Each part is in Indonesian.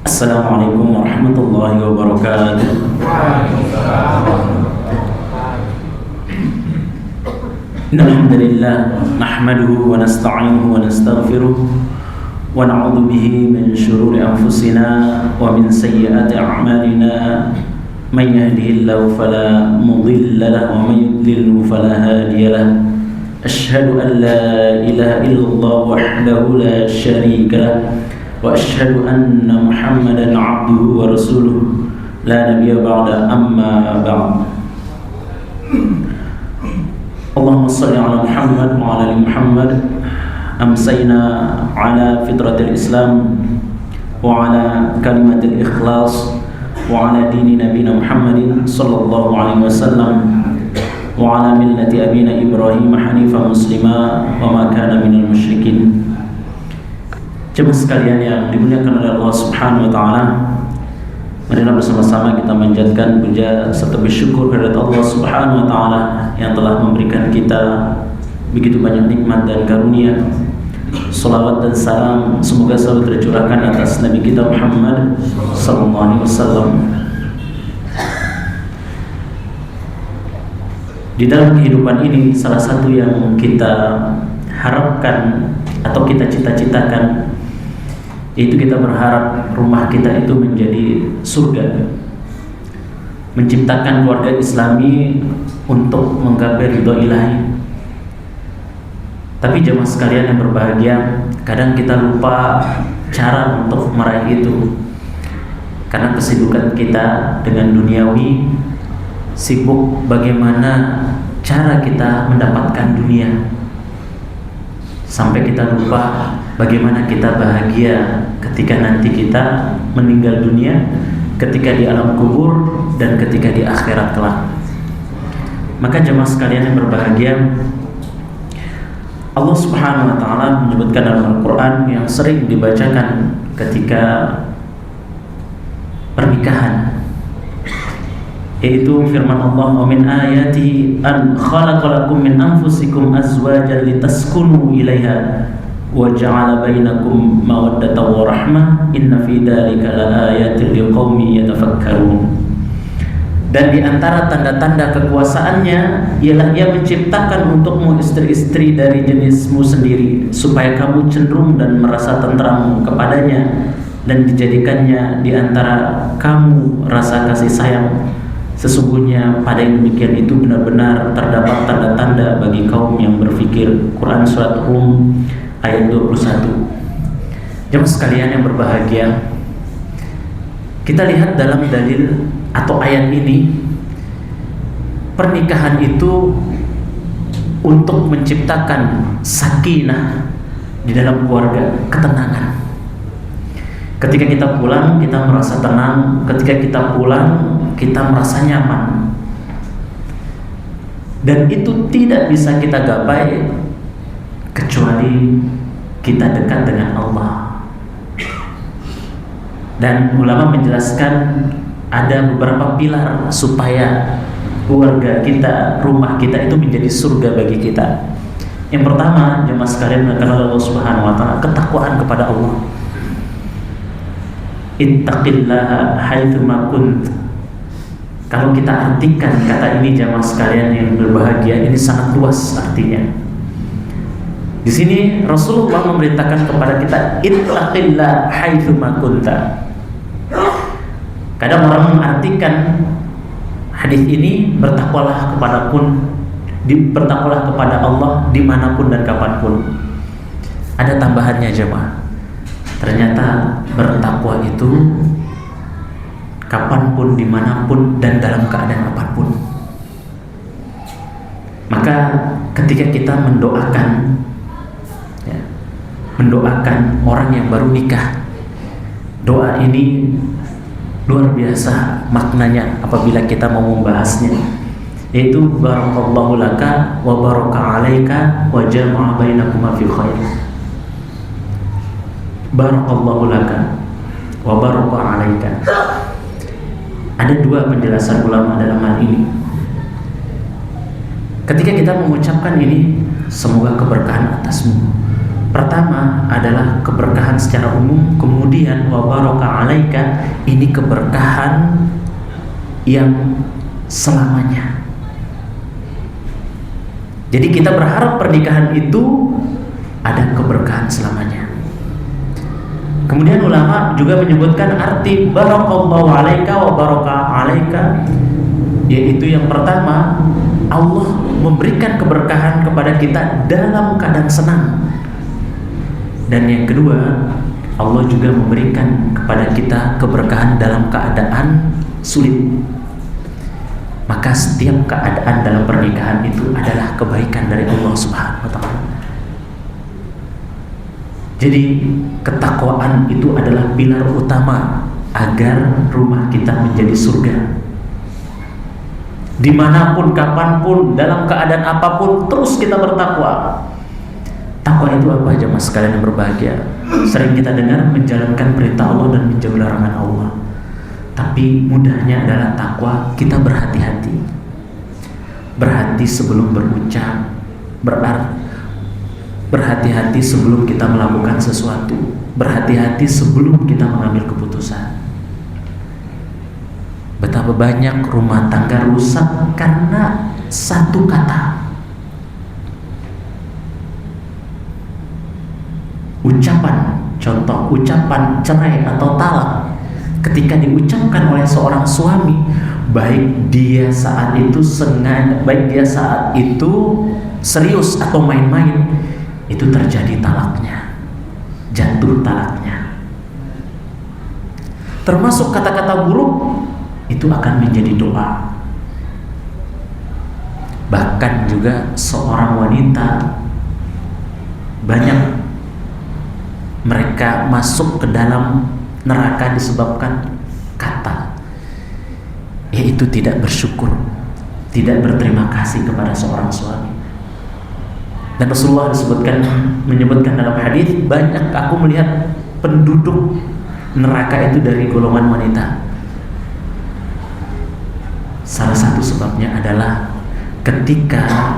Assalamualaikum warahmatullahi wabarakatuh. Alhamdulillah nahmaduhu wa nasta'inuhu wa nastaghfiruh wa na'udzu bihi min shururi anfusina wa min sayyiati a'malina. Man yahdihillahu fala mudilla lahu wa man yudlilhu fala hadiya lahu. Asyhadu an la ilaha illallah wahdahu la syarika lahu wa asyhadu anna Muhammadan 'abduhu wa rasuluh la nabiyya ba'da amma ba'd. Allahumma shalli ala Muhammad wa ala ali Muhammad. Amsayna ala fitratil Islam wa ala kalimatil ikhlas wa ala dini nabiyina Muhammadin sallallahu alaihi wasallam wa ala millati abina Ibrahim hanifan muslima wa ma kana minal musyrikin. Jemaah sekalian yang dimuliakan oleh Allah Subhanahu wa taala, marilah bersama-sama kita manjatkan puja serta bersyukur kepada Allah Subhanahu wa taala yang telah memberikan kita begitu banyak nikmat dan karunia. Salawat dan salam semoga selalu tercurahkan atas Nabi kita Muhammad sallallahu alaihi wasallam. Di dalam kehidupan ini salah satu yang kita harapkan atau kita cita-citakan yaitu kita berharap rumah kita itu menjadi surga, menciptakan keluarga Islami untuk menggapai ridho ilahi. Tapi jemaah sekalian yang berbahagia, kadang kita lupa cara untuk meraih itu karena kesibukan kita dengan duniawi, sibuk bagaimana cara kita mendapatkan dunia, sampai kita lupa bagaimana kita bahagia ketika nanti kita meninggal dunia, ketika di alam kubur dan ketika di akhirat kelak. Maka jemaah sekalian yang berbahagia, Allah Subhanahu wa taala menyebutkan dalam Al-Qur'an yang sering dibacakan ketika pernikahan, yaitu firman Allah, "Wa min ayati an khalaqalakum min anfusikum azwajan litaskunu ilaiha wa ja'ala bainakum mawaddatan wa rahmah inna fi dzalika laayatin liqaumin yatafakkarun." Dan di antara tanda-tanda kekuasaannya ialah Ia menciptakan untukmu istri-istri dari jenismu sendiri supaya kamu cenderung dan merasa tentram kepadanya, dan dijadikannya di antara kamu rasa kasih sayang. Sesungguhnya pada yang demikian itu benar-benar terdapat tanda-tanda bagi kaum yang berfikir. Quran Surat Rum ayat 21. Jemaah sekalian yang berbahagia, kita lihat dalam dalil atau ayat ini, pernikahan itu untuk menciptakan sakinah di dalam keluarga, ketenangan. Ketika kita pulang, kita merasa tenang. Ketika kita pulang, kita merasa nyaman. Dan itu tidak bisa kita gapai kecuali kita dekat dengan Allah. Dan ulama menjelaskan ada beberapa pilar supaya keluarga kita, rumah kita itu menjadi surga bagi kita. Yang pertama, jemaah sekalian, karena Allah Subhanahu wa taala, ketakwaan kepada Allah. Ittaqillaha haitsu ma kunt. Kalau kita artikan kata ini jemaah sekalian yang berbahagia, ini sangat luas artinya. Di sini Rasulullah memerintahkan kepada kita, ittaqillaha haitsu ma kunta. Kadang orang mengartikan hadis ini, bertakwalah kepada Allah dimanapun dan kapanpun. Ada tambahannya jemaah. Ternyata bertakwa itu kapanpun, dimanapun, dan dalam keadaan apapun. Maka ketika kita mendoakan orang yang baru nikah, doa ini luar biasa maknanya apabila kita mau membahasnya, yaitu barakallahu laka wa baraka alaika wa jama'a bainakuma fi khair. Barakallahu laka wa baraka alaika. Ada dua penjelasan ulama dalam hal ini. Ketika kita mengucapkan ini, semoga keberkahan atasmu, Pertama adalah keberkahan secara umum, kemudian wa baraka alaika, ini keberkahan yang selamanya. Jadi kita berharap pernikahan itu ada keberkahan selamanya. Kemudian ulama juga menyebutkan arti barakallahu alaika wa baraka alaika, yaitu yang pertama, Allah memberikan keberkahan kepada kita dalam keadaan senang. Dan yang kedua, Allah juga memberikan kepada kita keberkahan dalam keadaan sulit. Maka setiap keadaan dalam pernikahan itu adalah kebaikan dari Allah Subhanahu wa ta'ala. Jadi ketakwaan itu adalah pilar utama agar rumah kita menjadi surga. Dimanapun, kapanpun, dalam keadaan apapun, terus kita bertakwa. Takwa itu apa aja mas sekalian yang berbahagia? Sering kita dengar menjalankan perintah Allah dan menjauhi larangan Allah. Tapi mudahnya adalah takwa kita berhati-hati. Berhati sebelum berucap, berhati-hati sebelum kita melakukan sesuatu, berhati-hati sebelum kita mengambil keputusan. Betapa banyak rumah tangga rusak karena satu kata, ucapan, contoh ucapan cerai atau talak. Ketika diucapkan oleh seorang suami, baik dia saat itu sengaja, baik dia saat itu serius atau main-main, itu terjadi talaknya, jatuh talaknya. Termasuk kata-kata buruk itu akan menjadi doa. Bahkan juga seorang wanita, banyak mereka masuk ke dalam neraka disebabkan kata, yaitu tidak bersyukur, tidak berterima kasih kepada seorang suami. Dan Rasulullah menyebutkan dalam hadis, banyak aku melihat penduduk neraka itu dari golongan wanita. Salah satu sebabnya adalah ketika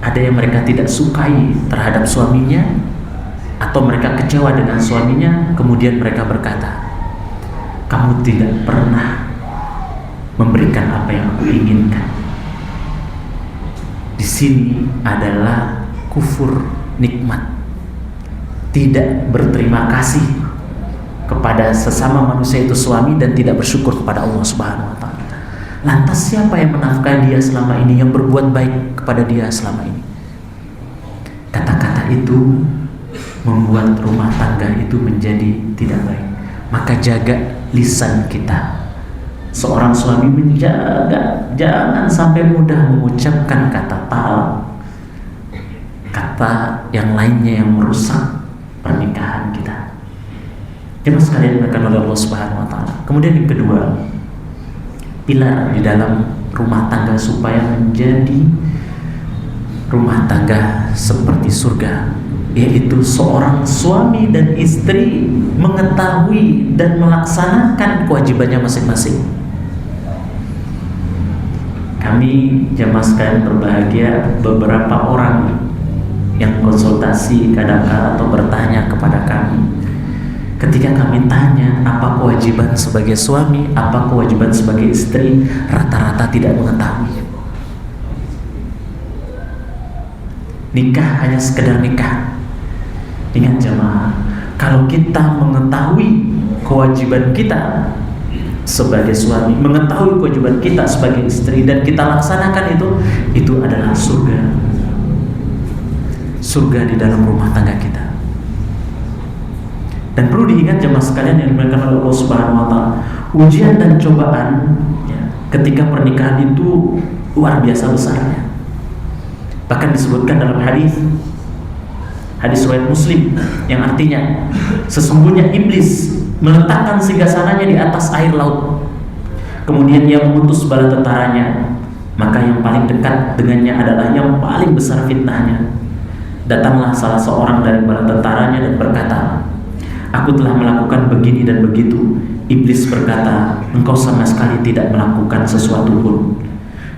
ada yang mereka tidak sukai terhadap suaminya, atau mereka kecewa dengan suaminya, kemudian mereka berkata, kamu tidak pernah memberikan apa yang aku inginkan. Di sini adalah kufur nikmat, tidak berterima kasih kepada sesama manusia itu suami, dan tidak bersyukur kepada Allah Subhanahu wa ta'ala. Lantas siapa yang menafkahi dia selama ini, yang berbuat baik kepada dia selama ini? Kata-kata itu membuat rumah tangga itu menjadi tidak baik. Maka jaga lisan kita. Seorang suami menjaga, jangan sampai mudah mengucapkan kata talak, kata yang lainnya yang merusak pernikahan kita. Jemaah sekalian dimuliakan oleh Allah Subhanahu wa ta'ala. Kemudian yang kedua, pilar di dalam rumah tangga supaya menjadi rumah tangga seperti surga, yaitu seorang suami dan istri mengetahui dan melaksanakan kewajibannya masing-masing. Kami jemaah sekalian berbahagia, beberapa orang yang konsultasi kadang-kadang atau bertanya kepada kami, ketika kami tanya apa kewajiban sebagai suami, apa kewajiban sebagai istri, rata-rata tidak mengetahui. Nikah hanya sekedar nikah. Ingat jemaah, kalau kita mengetahui kewajiban kita sebagai suami, mengetahui kewajiban kita sebagai istri, dan kita laksanakan itu adalah surga. Surga di dalam rumah tangga kita. Dan perlu diingat jemaah sekalian yang dimuliakan oleh Allah Subhanahu wa ta'ala, ujian dan cobaan ketika pernikahan itu luar biasa besarnya. Bahkan disebutkan dalam hadis riwayat Muslim yang artinya, sesungguhnya iblis meletakkan singgasananya di atas air laut, kemudian ia mengutus bala tentaranya, maka yang paling dekat dengannya adalah yang paling besar fitnahnya. Datanglah salah seorang dari bala tentaranya dan berkata, aku telah melakukan begini dan begitu. Iblis berkata, engkau sama sekali tidak melakukan sesuatu pun.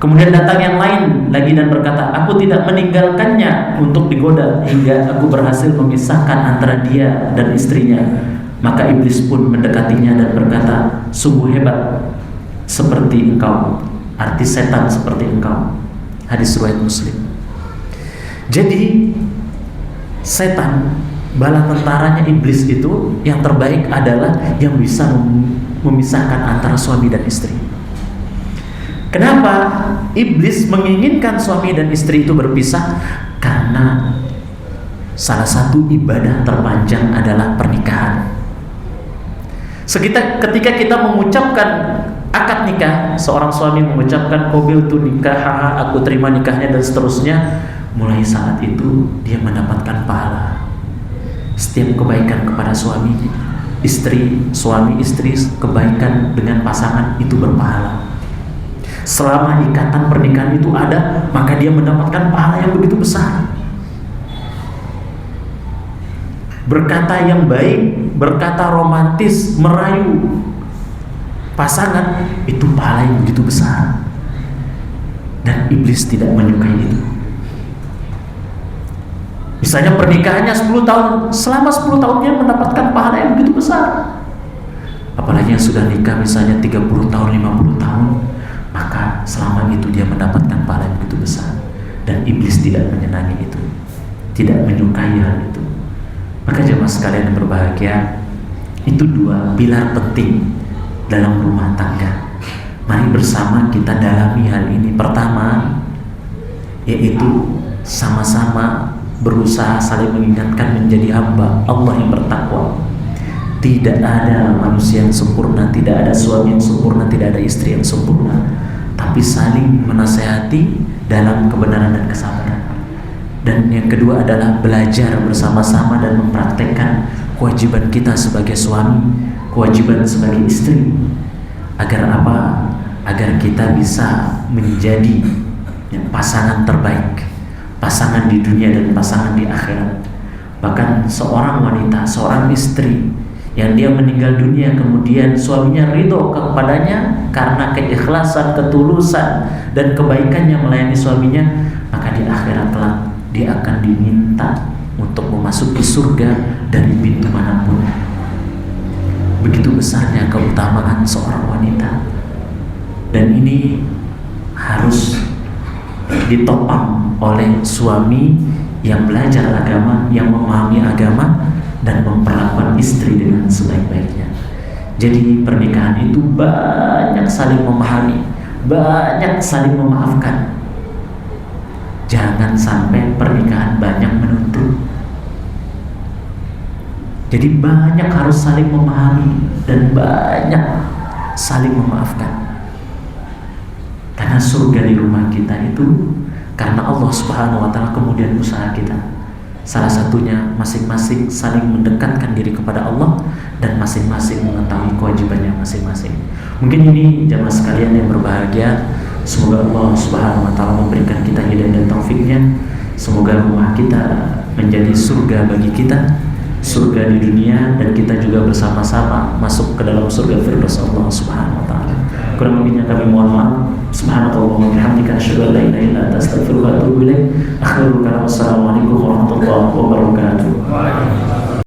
Kemudian datang yang lain lagi dan berkata, aku tidak meninggalkannya untuk digoda hingga aku berhasil memisahkan antara dia dan istrinya. Maka iblis pun mendekatinya dan berkata, sungguh hebat seperti engkau, arti setan seperti engkau. Hadis riwayat Muslim. Jadi setan, bala tentaranya iblis itu yang terbaik adalah yang bisa memisahkan antara suami dan istri. Kenapa iblis menginginkan suami dan istri itu berpisah? Karena salah satu ibadah terpanjang adalah pernikahan. Ketika kita mengucapkan akad nikah, seorang suami mengucapkan qabiltu nikah, aku terima nikahnya dan seterusnya, mulai saat itu dia mendapatkan pahala. Setiap kebaikan kepada suami istri, kebaikan dengan pasangan itu berpahala. Selama ikatan pernikahan itu ada, maka dia mendapatkan pahala yang begitu besar. Berkata yang baik, berkata romantis, merayu pasangan, itu pahala yang begitu besar. Dan iblis tidak menyukai itu. Misalnya pernikahannya 10 tahun, selama 10 tahun dia mendapatkan pahala yang begitu besar. Apalagi yang sudah nikah misalnya 30 tahun, 50 tahun, maka selama itu dia mendapatkan pahala yang begitu besar. Dan iblis tidak menyenangi itu, tidak menyukai hal itu. Maka jemaah sekalian yang berbahagia, itu dua pilar penting dalam rumah tangga. Mari bersama kita dalami hal ini. Pertama, yaitu sama-sama berusaha saling mengingatkan menjadi hamba Allah yang bertakwa. Tidak ada manusia yang sempurna, tidak ada suami yang sempurna, tidak ada istri yang sempurna, tapi saling menasehati dalam kebenaran dan kesabaran. Dan yang kedua adalah belajar bersama-sama dan mempraktekkan kewajiban kita sebagai suami, kewajiban sebagai istri. Agar apa? Agar kita bisa menjadi pasangan terbaik, pasangan di dunia dan pasangan di akhirat. Bahkan seorang wanita, seorang istri yang dia meninggal dunia kemudian suaminya ridho kepadanya karena keikhlasan, ketulusan dan kebaikannya melayani suaminya, maka di akhirat kelak dia akan diminta untuk memasuki surga dari pintu manapun. Begitu besarnya keutamaan seorang wanita, dan ini harus ditopang oleh suami yang belajar agama, yang memahami agama dan memperlakukan istri dengan sebaik-baiknya. Jadi pernikahan itu banyak saling memahami, banyak saling memaafkan. Jangan sampai pernikahan banyak menuntut. Jadi banyak harus saling memahami dan banyak saling memaafkan. Karena surga di rumah kita itu karena Allah Subhanahu wa Ta'ala, kemudian usaha kita. Salah satunya masing-masing saling mendekatkan diri kepada Allah dan masing-masing mengetahui kewajibannya masing-masing. Mungkin ini jamaah sekalian yang berbahagia. Semoga Allah Subhanahu wa Ta'ala memberikan kita hidayah dan taufiknya. Semoga rumah kita menjadi surga bagi kita, surga di dunia, dan kita juga bersama-sama masuk ke dalam surga firdaus Allah Subhanahu wa Ta'ala. Kurang lebihnya kami mohon maaf. Subhanallahi wa bihamdika asyhadu an la ilaha illa anta astaghfiruka wa atubu ilaik. Akhirul kalam, wassalamualaikum warahmatullahi wabarakatuh.